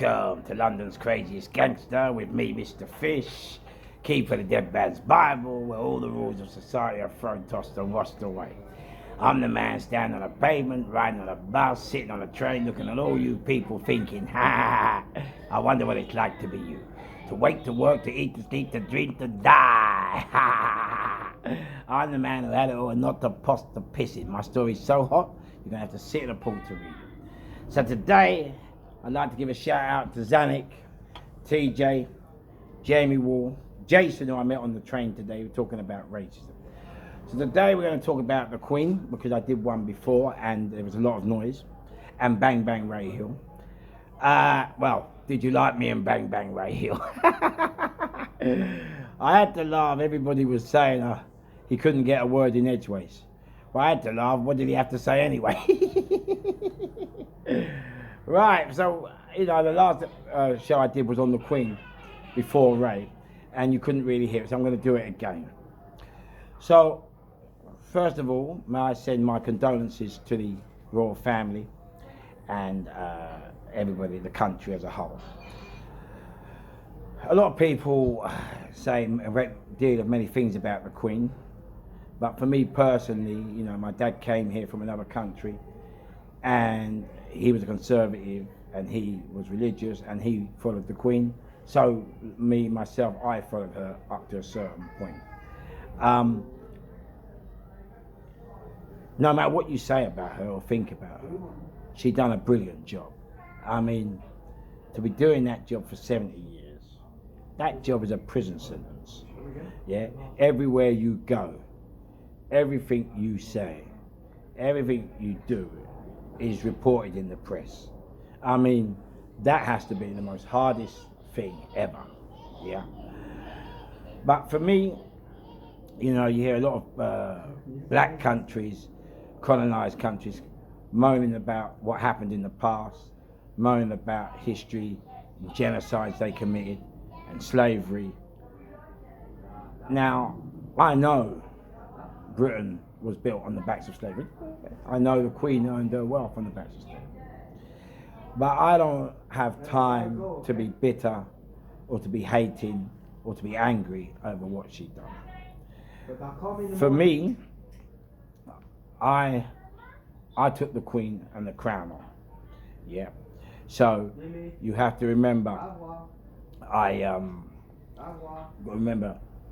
Welcome to London's craziest gangster with me, Mr. Fish, keeper of the dead man's Bible, where all the rules of society are thrown, tossed and washed away. I'm the man standing on a pavement, riding on a bus, sitting on a train, looking at all you people thinking, ha, I wonder what it's like to be you. To wake, to work, to eat, to sleep, to drink, to die. Ha! I'm the man who had it all and not to post to piss it. My story's so hot, you're going to have to sit in a pool to read it. So today, I'd like to give a shout out to Zanuck, TJ, Jamie Wall, Jason, who I met on the train today. We're talking about racism. So today we're going to talk about the Queen, because I did one before and there was a lot of noise, and Bang Bang Ray Hill. Well, did you like me and Bang Bang Ray Hill? I had to laugh. Everybody was saying he couldn't get a word in edgeways. Well, I had to laugh. What did he have to say anyway? Right, so, the last show I did was on the Queen before Ray, and you couldn't really hear it, so I'm going to do it again. So, first of all, may I send my condolences to the royal family and everybody, the country as a whole. A lot of people say a great deal of many things about the Queen, but for me personally, my dad came here from another country, and he was a conservative, and he was religious, and he followed the Queen. So myself, I followed her up to a certain point. No matter what you say about her or think about her, she done a brilliant job. I mean, to be doing that job for 70 years, that job is a prison sentence. Yeah, everywhere you go, everything you say, everything you do is reported in the press. I mean, that has to be the most hardest thing ever, yeah? But for me, you hear a lot of black countries, colonized countries, moaning about what happened in the past, moaning about history, and genocides they committed, and slavery. Now, I know Britain was built on the backs of slavery. I know the Queen earned her wealth on the backs of slavery. But I don't have time to be bitter or to be hating or to be angry over what she done. For me, I took the Queen and the crown on. Yeah. So you have to remember,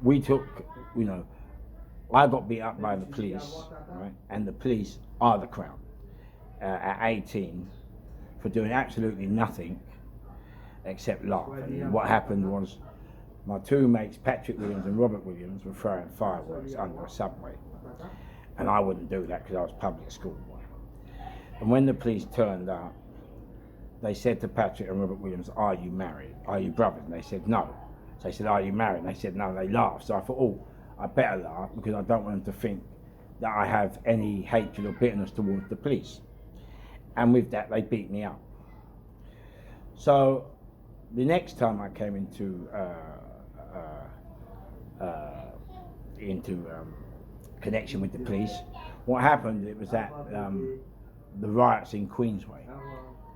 we took, I got beat up by the police, right? And the police are the crown at 18 for doing absolutely nothing except laugh. And what happened was my two mates, Patrick Williams and Robert Williams, were throwing fireworks under a subway. And I wouldn't do that because I was public school boy. And when the police turned up, they said to Patrick and Robert Williams, "Are you married? Are you brothers?" And they said, "No." So they said, "Are you married?" And they said, "No." And they laughed. So I thought, I better laugh because I don't want them to think that I have any hatred or bitterness towards the police. And with that, they beat me up. So the next time I came into connection with the police, what happened, it was at the riots in Queensway,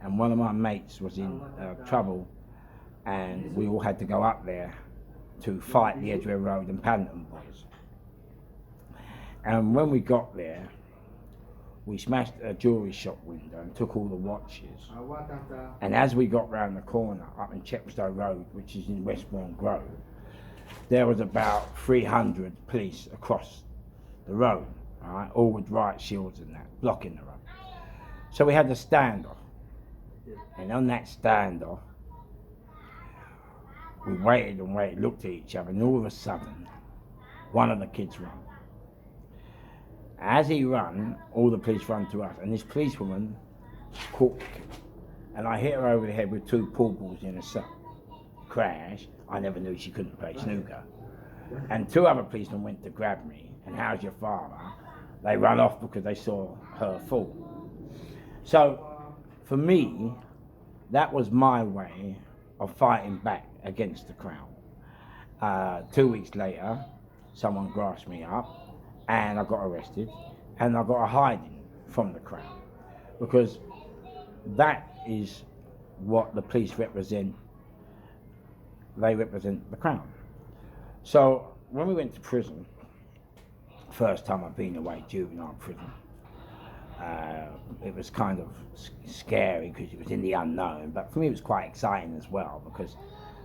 and one of my mates was in trouble, and we all had to go up there to fight the Edgware Road and Paddington boys. And when we got there, we smashed a jewellery shop window and took all the watches. And as we got round the corner up in Chepstow Road, which is in Westbourne Grove, there was about 300 police across the road, right, all with riot shields and that, blocking the road. So we had the standoff. And on that standoff, we waited and waited, looked at each other, and all of a sudden, one of the kids ran. As he ran, all the police ran to us, and this policewoman caught the kid. And I hit her over the head with two pool balls in her sock. Crash. I never knew she couldn't play snooker. And two other policemen went to grab me, and "How's your father?" They ran off because they saw her fall. So, for me, that was my way of fighting back against the crown. 2 weeks later, someone grasped me up, and I got arrested, and I got a hiding from the crown, because that is what the police represent. They represent the Crown. So when we went to prison, first time I've been away, juvenile prison, it was kind of scary because it was in the unknown, but for me it was quite exciting as well because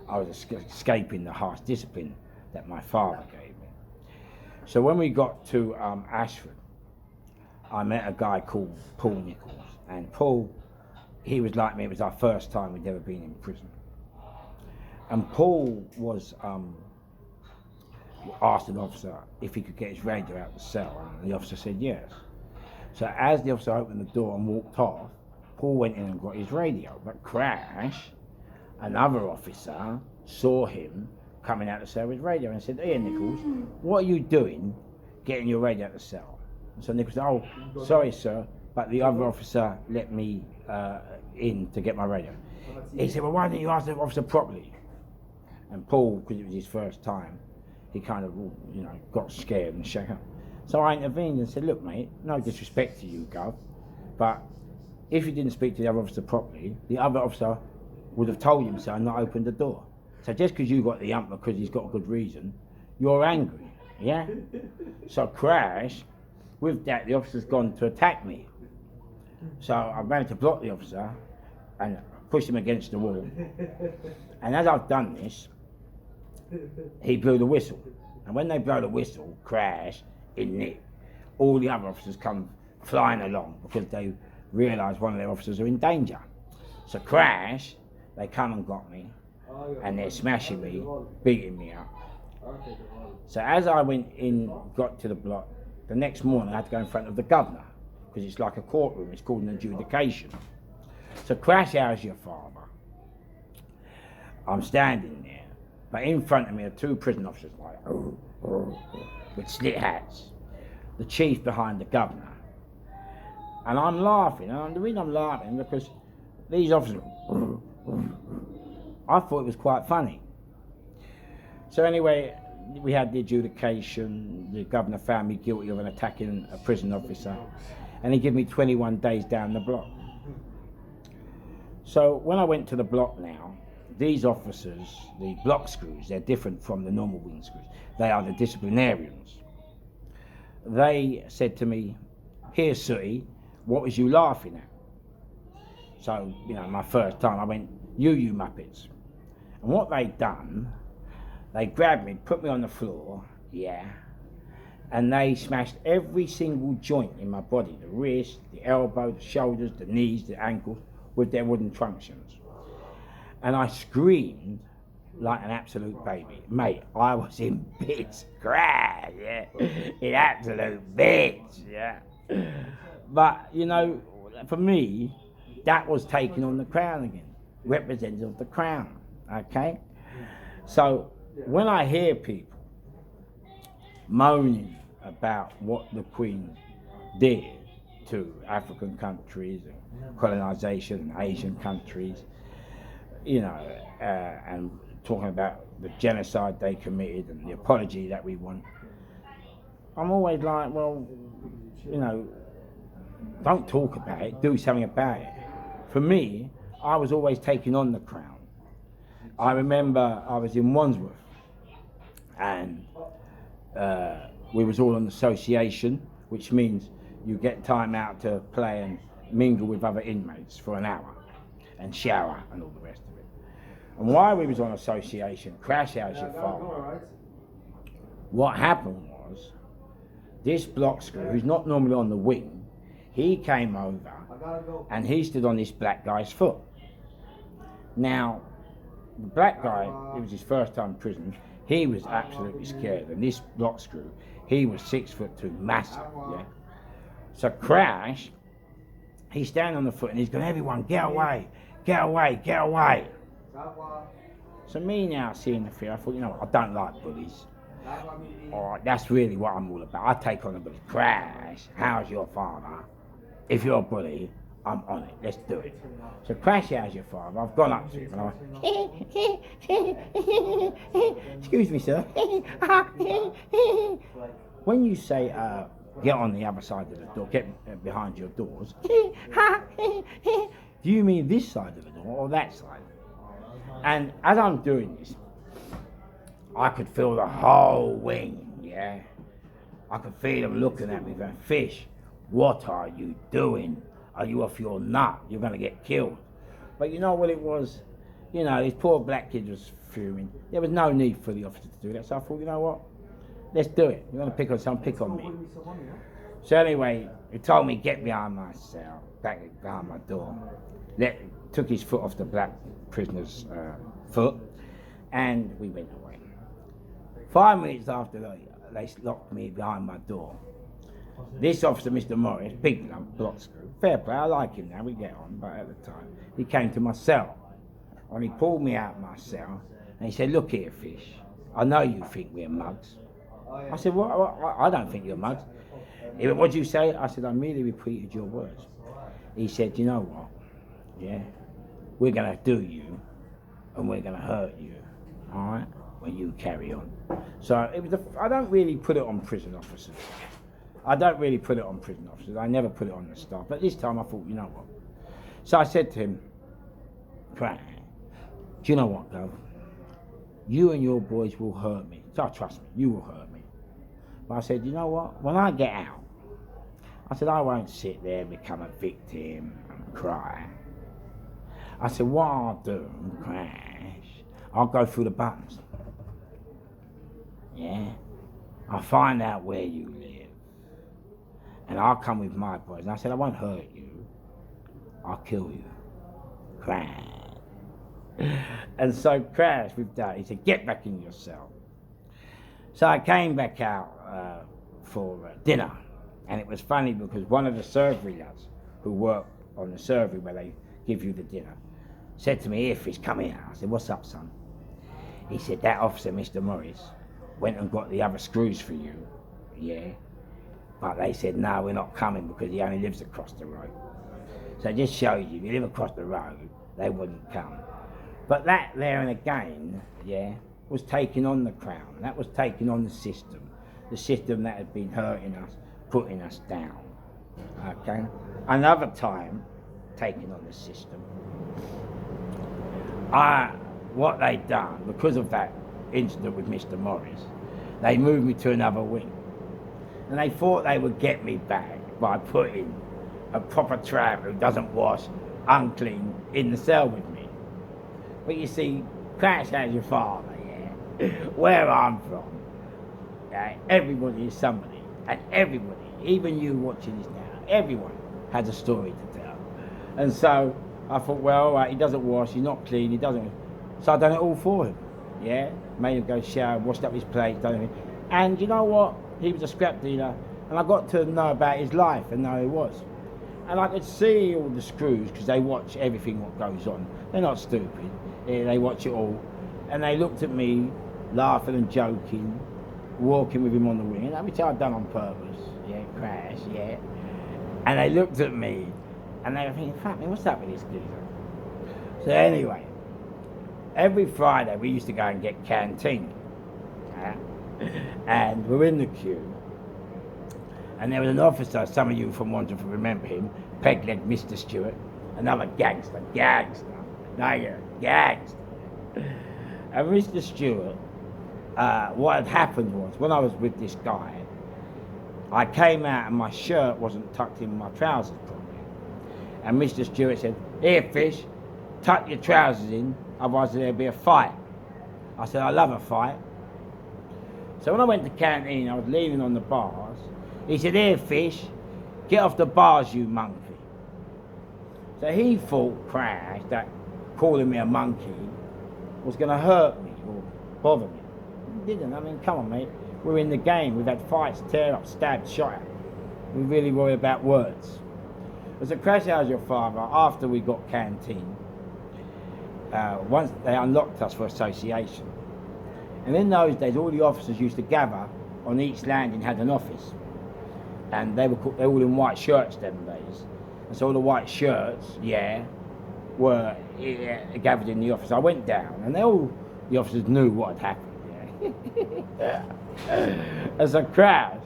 I was escaping the harsh discipline that my father gave me. So when we got to Ashford, I met a guy called Paul Nichols, and Paul, he was like me, it was our first time we'd ever been in prison. And Paul was asked an officer if he could get his radio out of the cell, and the officer said yes. So as the officer opened the door and walked off, Paul went in and got his radio. But Crash, another officer, saw him coming out of the cell with his radio and said, "Here, Nichols, what are you doing getting your radio out of the cell?" And so Nichols said, "Oh, sorry, sir, but the other officer let me in to get my radio." He said, "Well, why didn't you ask the officer properly?" And Paul, because it was his first time, he kind of, got scared and shook up. So I intervened and said, "Look, mate, no disrespect to you, Gov, but if you didn't speak to the other officer properly, the other officer would have told him so and not opened the door. So just because you got the ump because he's got a good reason, you're angry, yeah?" So Crash, with that, the officer's gone to attack me. So I managed to block the officer and push him against the wall. And as I've done this, he blew the whistle. And when they blow the whistle, Crash, in it, all the other officers come flying along because they realise one of their officers are in danger. So Crash, they come and got me, and they're smashing me, beating me up. So as I went in, got to the block, the next morning I had to go in front of the governor, because it's like a courtroom, it's called an adjudication. So Crash, how's your father? I'm standing there, but in front of me are two prison officers, like, with slit hats. The chief behind the governor. And I'm laughing, and the reason I'm laughing is because these officers, I thought it was quite funny. So anyway, we had the adjudication, the governor found me guilty of attacking a prison officer, and he gave me 21 days down the block. So when I went to the block now, these officers, the block screws, they're different from the normal wing screws. They are the disciplinarians. They said to me, "Here, Sooty, what was you laughing at?" So, my first time I went, you Muppets. And what they'd done, they grabbed me, put me on the floor, and they smashed every single joint in my body, the wrist, the elbow, the shoulders, the knees, the ankles, with their wooden truncheons. And I screamed like an absolute baby. Mate, I was in bits, Crash, in absolute bits, But, for me, that was taking on the crown again, representative of the crown, okay? So, when I hear people moaning about what the Queen did to African countries and colonisation and Asian countries, and talking about the genocide they committed and the apology that we want, I'm always like, well, don't talk about it, do something about it. For me, I was always taking on the crown. I remember I was in Wandsworth, and we was all on association, which means you get time out to play and mingle with other inmates for an hour, and shower and all the rest of it. And while we was on association, Crash How's Your Father, what happened was, this block screw, who's not normally on the wing, he came over and he stood on this black guy's foot. Now, the black guy, it was his first time in prison, he was absolutely scared, and this block screw, he was 6'2", massive, So Crash, he's standing on the foot and he's going, "Everyone, get away, get away, get away." So me now seeing the fear, I thought, I don't like bullies. Alright, that's really what I'm all about. I take on a bully. Crash, how's your father? If you're a bully, I'm on it. Let's do it. So Crash, how's your father? I've gone up to him and I went, "Excuse me, sir." When you say, get on the other side of the door, get behind your doors, do you mean this side of the door or that side? And as I'm doing this, I could feel the whole wing, yeah? I could feel them looking at me going, Fish, what are you doing? Are you off your nut? You're going to get killed. But you know what it was? You know, this poor black kid was fuming. There was no need for the officer to do that. So I thought, you know what? Let's do it. You're going to pick on someone, pick on me. So anyway, he told me, get behind my cell, back behind my door. Took his foot off the black prisoner's foot, and we went away. 5 minutes after they locked me behind my door, this officer, Mr. Morris, big lump, block screw, fair play, I like him now, we get on, but at the time, he came to my cell, and he pulled me out of my cell, and he said, look here, Fish, I know you think we're mugs. I said, well, I don't think you're mugs. He went, what'd you say? I said, I merely repeated your words. He said, you know what, yeah, we're going to do you, and we're going to hurt you, all right, when you carry on. So it was I don't really put it on prison officers. I don't really put it on prison officers. I never put it on the staff. But this time I thought, you know what? So I said to him, Craig, do you know what, Gov? You and your boys will hurt me. So trust me, you will hurt me. But I said, you know what? When I get out, I said, I won't sit there and become a victim and cry. I said, what I'll do, Crash, I'll go through the buttons. Yeah? I'll find out where you live. And I'll come with my boys. And I said, I won't hurt you. I'll kill you. Crash. And so Crash, with that, he said, get back in your cell. So I came back out for dinner. And it was funny because one of the servery lads who work on the servery where they give you the dinner said to me, here, Fish, come here. I said, what's up, son? He said, that officer, Mr. Morris, went and got the other screws for you, yeah? But they said, no, we're not coming because he only lives across the road. So it just shows you, if you live across the road, they wouldn't come. But that there and again, yeah, was taking on the Crown. That was taking on the system that had been hurting us, putting us down, okay? Another time, taking on the system. What they'd done, because of that incident with Mr. Morris, they moved me to another wing. And they thought they would get me back by putting a proper tramp who doesn't wash, unclean, in the cell with me. But you see, Crash has your father, yeah? Where I'm from, yeah, everybody is somebody. And everybody, even you watching this now, everyone has a story to tell. And so I thought, well, all right, he doesn't wash, he's not clean, he doesn't. So I done it all for him, yeah? Made him go shower, washed up his plate, done everything. And you know what? He was a scrap dealer, and I got to know about his life and know he was. And I could see all the screws, because they watch everything what goes on. They're not stupid, they watch it all. And they looked at me, laughing and joking, walking with him on the wing, which I'd done on purpose, yeah, Crash, yeah. And they looked at me, and they were thinking, fuck me, what's up with this geezer? So anyway, every Friday we used to go and get canteen. And we're in the queue. And there was an officer, some of you from Wandsworth will remember him, peg-legged Mr. Stewart, another gangster. No, you're a gangster. And Mr. Stewart, what had happened was, when I was with this guy, I came out and my shirt wasn't tucked in my trousers properly. And Mr. Stewart said, here, Fish, tuck your trousers in, otherwise there'll be a fight. I said, I love a fight. So when I went to canteen, I was leaning on the bars. He said, here, Fish, get off the bars, you monkey. So he thought, Crash, that calling me a monkey was going to hurt me or bother me. It didn't. I mean, come on, mate. We're in the game. We've had fights, tear up, stabbed, shot at. We really worry about words. As a Crash, how's your father? After we got canteen, once they unlocked us for association. And in those days, all the officers used to gather on each landing, had an office. And they were all in white shirts them days. And so all the white shirts, yeah, were gathered in the office. I went down, and the officers knew what had happened. Yeah. As a Crash,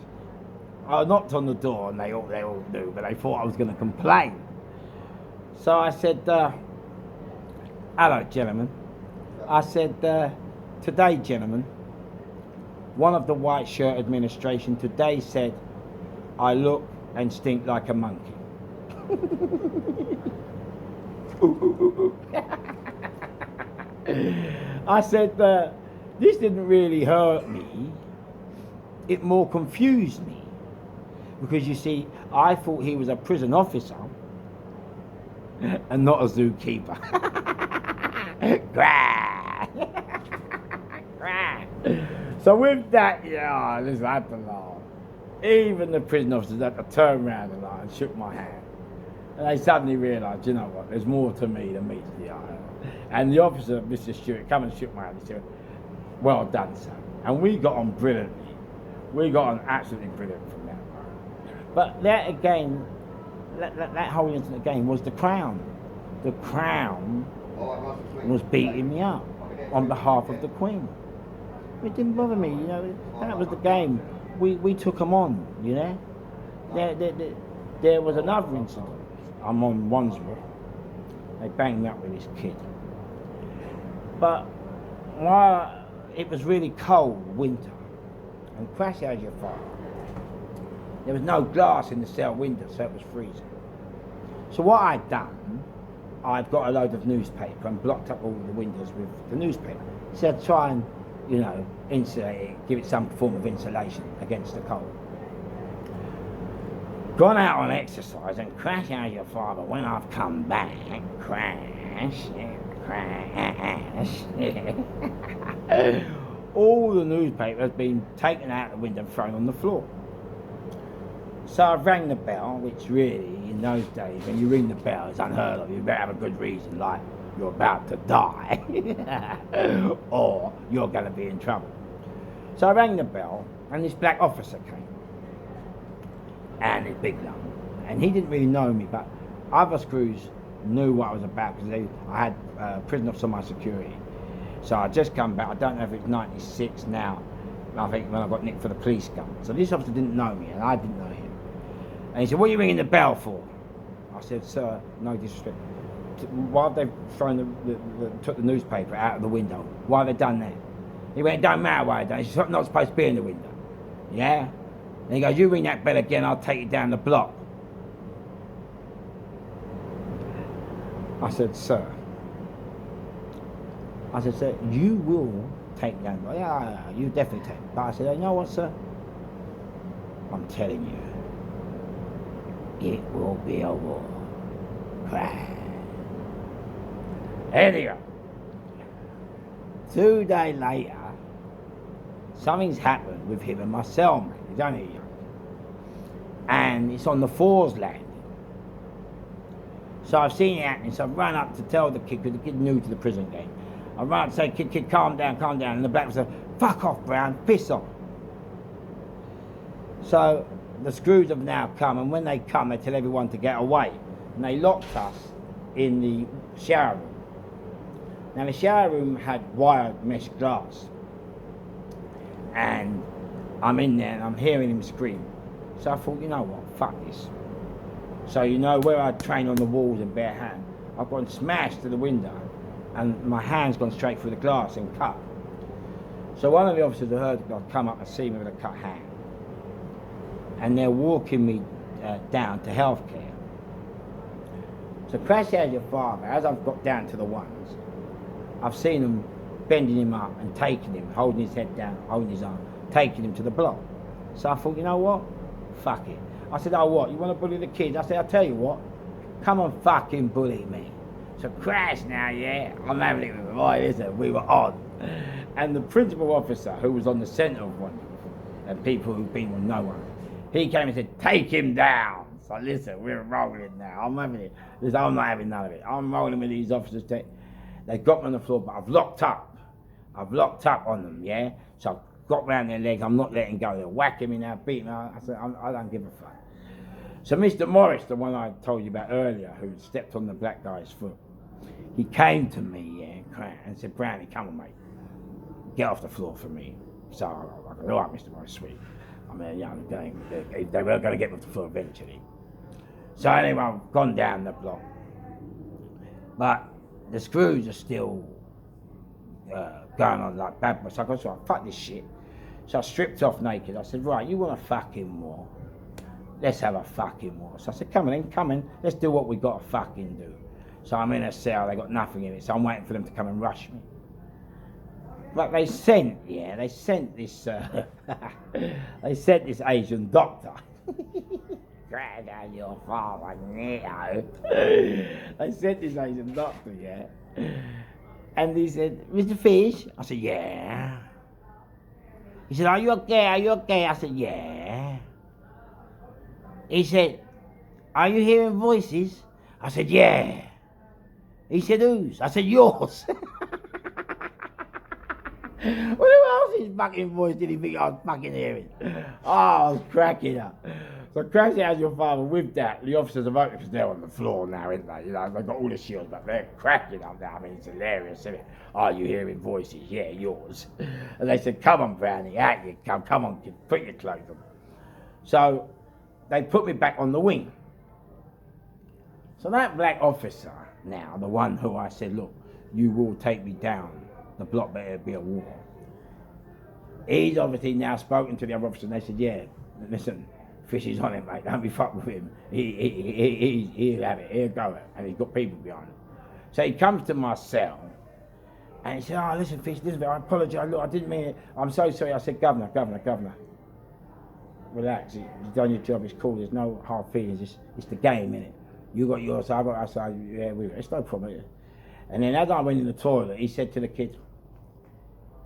I knocked on the door, and they all knew, but they thought I was going to complain. So I said, hello, gentlemen. I said, today, gentlemen, one of the white shirt administration today said, I look and stink like a monkey. I said, this didn't really hurt me. It more confused me. Because you see, I thought he was a prison officer and not a zookeeper. So with that, yeah, listen, I had to laugh. Even the prison officers had to turn around and shook my hand. And they suddenly realised, you know what, there's more to me than meets the eye. And the officer, Mr. Stewart, come and shook my hand. He said, well done, sir. And we got on brilliantly. We got on absolutely brilliant from that. But that again, that whole incident again was the Crown. The Crown was beating me up on behalf of the Queen. It didn't bother me, you know. That was the game. We took them on, you know. There was another incident. I'm on Wandsworth. They banged me up with this kid. But while it was really cold, winter, and crash out your fire, there was no glass in the cell window, so it was freezing. So what I'd done, I'd got a load of newspaper and blocked up all the windows with the newspaper. So I'd try and, you know, insulate it, give it some form of insulation against the cold. Gone out on exercise and crash out your father. When I've come back, crash. All the newspaper has been taken out the window and thrown on the floor. So I rang the bell, which really, in those days, when you ring the bell, it's unheard of. You better have a good reason, like you're about to die, or you're going to be in trouble. So I rang the bell, and this black officer came, and his big lump, and he didn't really know me, but other screws knew what I was about because I had prison officer on my security. So I just come back. I don't know if it's 96 now. I think when I got nicked for the police gun. So this officer didn't know me, and I didn't know him. And he said, "What are you ringing the bell for?" I said, "Sir, no disrespect. Why have they took the newspaper out of the window? Why have they done that?" He went, "It don't matter why they done it. It's not supposed to be in the window." Yeah? And he goes, "You ring that bell again, I'll take you down the block." I said, "Sir," "you will take me down the block." Yeah, you definitely take me. But I said, "You know what, sir? I'm telling you, it will be a war." Crash. Anyway, 2 days later, something's happened with him and my cellmate. He's only young. And it's on the Fours landing. So I've seen it happening, so I've run up to tell the kid, because the kid's new to the prison game. I run up to say, kid, calm down. And the black was like, "Fuck off, Brown, piss off." So the screws have now come, and when they come, they tell everyone to get away. And they locked us in the shower room. Now the shower room had wired mesh glass. And I'm in there and I'm hearing him scream. So I thought, you know what, fuck this. So you know where I train on the walls in bare hand, I've gone smashed to the window and my hand's gone straight through the glass and cut. So one of the officers who heard the glass come up and see me with a cut hand. And they're walking me down to healthcare. So crash out your father, as I've got down to the ones, I've seen them bending him up and taking him, holding his head down, holding his arm, taking him to the block. So I thought, you know what? Fuck it. I said, "Oh, what? You want to bully the kids?" I said, "I'll tell you what. Come and fucking bully me." So crash now, yeah. I'm having it with him. Right, listen, we were on. And the principal officer, who was on the centre of one, and people who've been with no one, he came and said, "Take him down." So listen, we're rolling now. I'm having it. Listen, I'm not having none of it. I'm rolling with these officers. They got me on the floor, but I've locked up. I've locked up on them, yeah? So I've got round their legs. I'm not letting go. They're whacking me now, beating me. I said, I don't give a fuck. So Mr. Morris, the one I told you about earlier, who stepped on the black guy's foot, he came to me, yeah, and said, "Brownie, come on, mate. Get off the floor for me." So I go, "All right, Mr. Morris, sweet. I mean, you know, they were going to get me off the floor eventually." So anyway, I've gone down the block. But the screws are still going on like bad. So I got right, fuck this shit. So I stripped off naked. I said, right, you want a fucking war? Let's have a fucking war. So I said, come on in, come in. Let's do what we got to fucking do. So I'm in a cell, they got nothing in it, so I'm waiting for them to come and rush me. But they sent this, they sent this Asian doctor. Grab down your father, Neo. They sent this Asian doctor, yeah. And he said, Mr. Fish? I said, yeah. He said, are you okay? Are you okay? I said, yeah. He said, are you hearing voices? I said, yeah. He said, whose? I said, yours. Well, who else's fucking voice did he think I was fucking hearing? Oh, I was cracking up. So crash out your father with that. The officers are voting because they're on the floor now, isn't they? You know, they've got all the shields, but they're cracking up now. I mean, it's hilarious, isn't it? Are you hearing voices? Yeah, yours. And they said, come on, Brownie, out you come. Come on, kid, put your clothes on. So they put me back on the wing. So that black officer now, the one who I said, look, you will take me down. The block better be a war. He's obviously now spoken to the other officer and they said, yeah, listen, Fish is on him, mate. Don't be fucked with him. He'll have it. He'll go it. And he's got people behind him. So he comes to my cell and he said, oh, listen, Fish, listen, I apologise. Look, I didn't mean it. I'm so sorry. I said, Governor. Relax. You've done your job. It's cool. There's no hard feelings. It's the game, innit? You got yours, I got us. Yeah, it's no problem. Is it? And then as I went in the toilet, he said to the kids,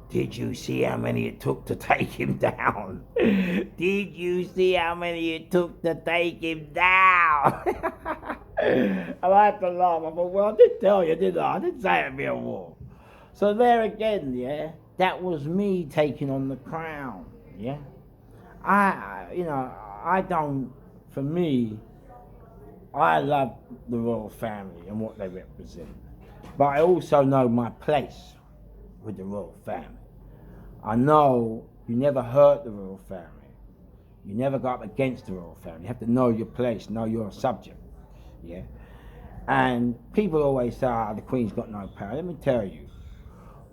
did you see how many it took to take him down? Did you see how many it took to take him down? And I had to laugh. I thought, well, I did tell you, didn't I? I didn't say it'd be a war. So there again, yeah, that was me taking on the crown, yeah. For me, I love the royal family and what they represent. But I also know my place with the royal family. I know you never hurt the royal family. You never go up against the royal family. You have to know your place, know your subject. Yeah? And people always say, the Queen's got no power. Let me tell you,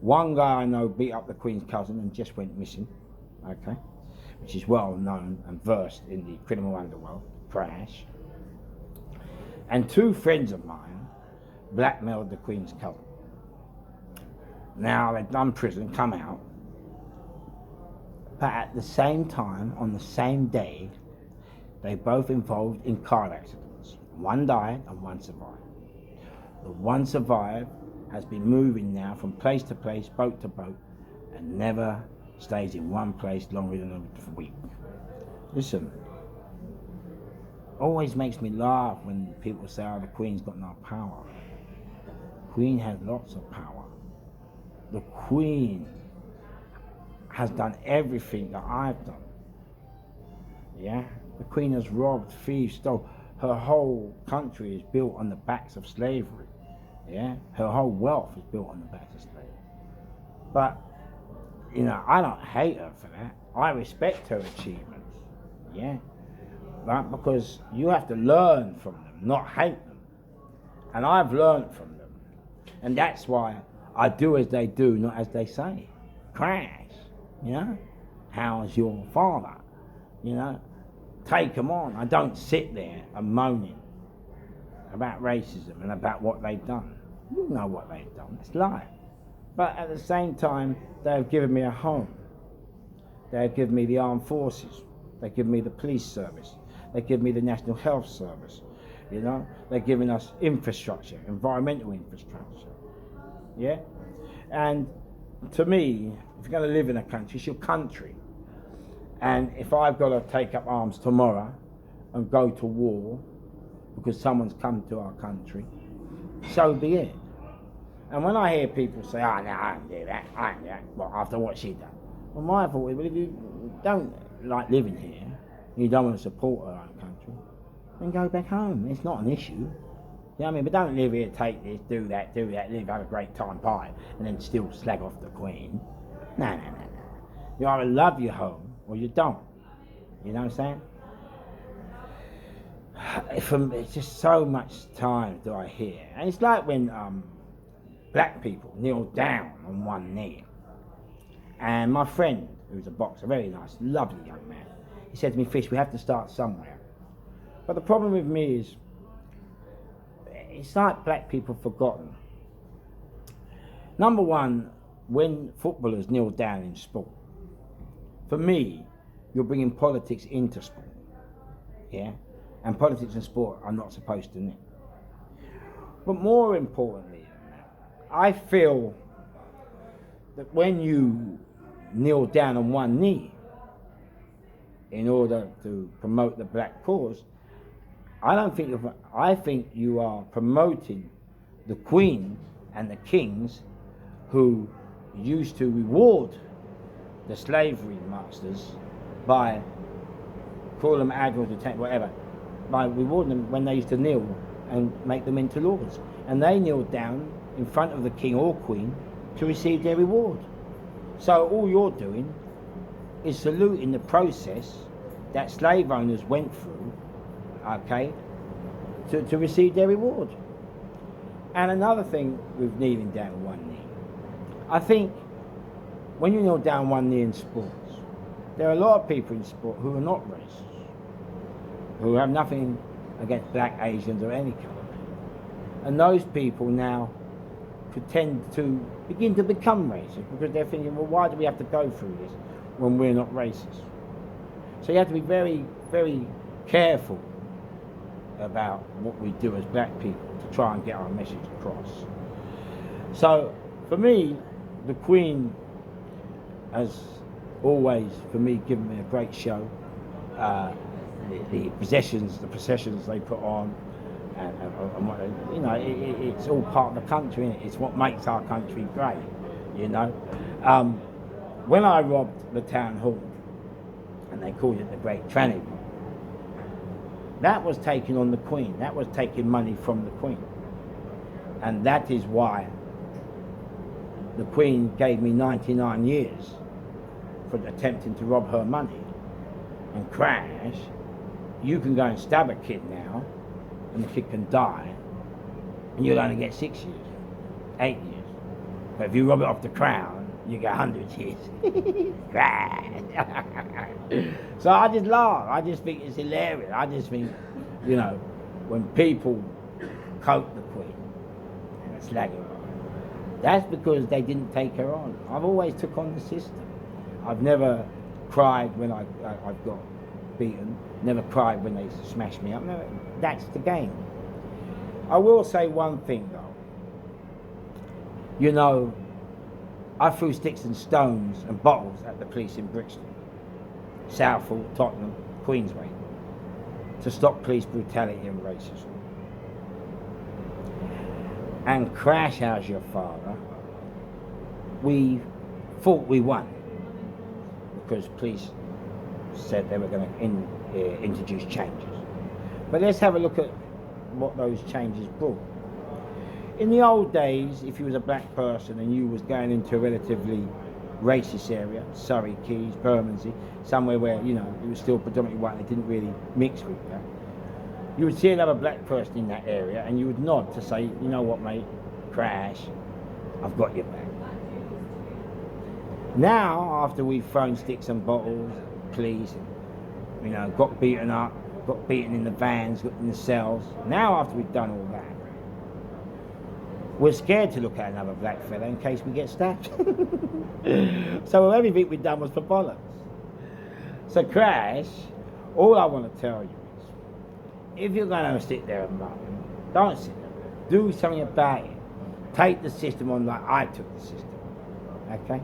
one guy I know beat up the Queen's cousin and just went missing, okay? Which is well known and versed in the criminal underworld, Crash. And two friends of mine blackmailed the Queen's cousin. Now they've done prison, come out, but at the same time, on the same day, they both involved in car accidents. One died and one survived. The one survived has been moving now from place to place, boat to boat, and never stays in one place longer than a week. Listen, always makes me laugh when people say, the Queen's got no power. The Queen has lots of power. The Queen has done everything that I've done. Yeah? The Queen has robbed, thieves, stole. Her whole country is built on the backs of slavery. Yeah? Her whole wealth is built on the backs of slavery. But, I don't hate her for that. I respect her achievements. Yeah? Right? Because you have to learn from them, not hate them. And I've learned from them. And that's why I do as they do, not as they say. Crash, how's your father? Take them on. I don't sit there and moaning about racism and about what they've done. You know what they've done, it's life. But at the same time, they've given me a home. They've given me the armed forces. They've given me the police service. They've given me the National Health Service. They've given us infrastructure, environmental infrastructure. Yeah? And to me, if you're going to live in a country, it's your country. And if I've got to take up arms tomorrow and go to war because someone's come to our country, so be it. And when I hear people say, no, I don't do that, well, after what she done. Well, my thought is, well, if you don't like living here, you don't want to support our own country, then go back home. It's not an issue. You know what I mean? But don't live here, take this, do that, live, have a great time, buy it, and then still slag off the Queen. No. You either love your home or you don't. You know what I'm saying? It's just so much time do I hear. And it's like when black people kneel down on one knee. And my friend, who's a boxer, very nice, lovely young man, he said to me, Fish, we have to start somewhere. But the problem with me is, it's like black people forgotten. Number one, when footballers kneel down in sport, for me, you're bringing politics into sport, yeah? And politics and sport are not supposed to kneel. But more importantly, I feel that when you kneel down on one knee in order to promote the black cause, I think you are promoting the Queen and the kings who used to reward the slavery masters by, call them admirals, lieutenants, whatever, by rewarding them when they used to kneel and make them into lords. And they kneeled down in front of the king or queen to receive their reward. So all you're doing is saluting the process that slave owners went through, okay, to receive their reward. And another thing with kneeling down on one knee, I think when you kneel down one knee in sports, there are a lot of people in sport who are not racist, who have nothing against black, Asians or any colour. And those people now pretend to begin to become racist because they're thinking, well, why do we have to go through this when we're not racist? So you have to be very, very careful about what we do as black people to try and get our message across. So for me, the Queen has always, for me, given me a great show. The processions they put on, and what, you know, it's all part of the country, isn't it? It's what makes our country great, you know. When I robbed the town hall, and they called it the Great Tranny, that was taking on the Queen. That was taking money from the Queen. And that is why the Queen gave me 99 years for attempting to rob her money. And crash, you can go and stab a kid now, and the kid can die, and you'll only get 6 years, 8 years. But if you rob it off the crown, you get 100 years. Crash. So I just laugh. I just think it's hilarious. I just think, you know, when people quote the Queen and slag her on, that's because they didn't take her on. I've always took on the system. I've never cried when I've got beaten, never cried when they smashed me up. Never, that's the game. I will say one thing though. You know, I threw sticks and stones and bottles at the police in Brixton, Southall, Tottenham, Queensway, to stop police brutality and racism. And Crash House, your father, we thought we won because police said they were going to introduce changes. But let's have a look at what those changes brought. In the old days, if you was a black person and you was going into a relatively racist area, Surrey, Keys, Bermondsey, somewhere where, you know, it was still predominantly white, they didn't really mix with that, you would see another black person in that area and you would nod to say, you know what, mate, Crash, I've got your back. Now, after we've thrown sticks and bottles, police, you know, got beaten up, got beaten in the vans, got in the cells, now after we've done all that, we're scared to look at another black fella in case we get stabbed. So everything we've done was for bollocks. So Crash, all I want to tell you is, if you're going to sit there and moan, don't sit there. Do something about it. Take the system on like I took the system. Okay?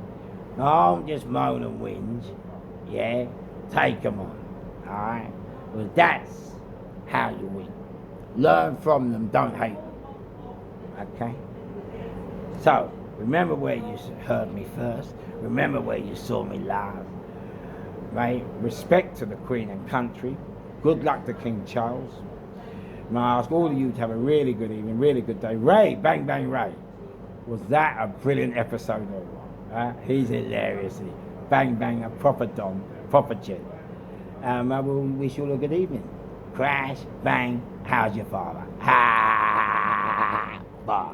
Don't just moan and whinge. Yeah? Take them on. Alright? Because that's how you win. Learn from them, don't hate them. Okay? So, remember where you heard me first. Remember where you saw me live. Right? Respect to the Queen and country. Good luck to King Charles. And I ask all of you to have a really good evening, really good day. Ray, Bang Bang Ray. Was that a brilliant episode or what? He's hilarious. Bang Bang, a proper Don, proper gent. I will wish you all a good evening. Crash, bang, how's your father? Ha! Bye.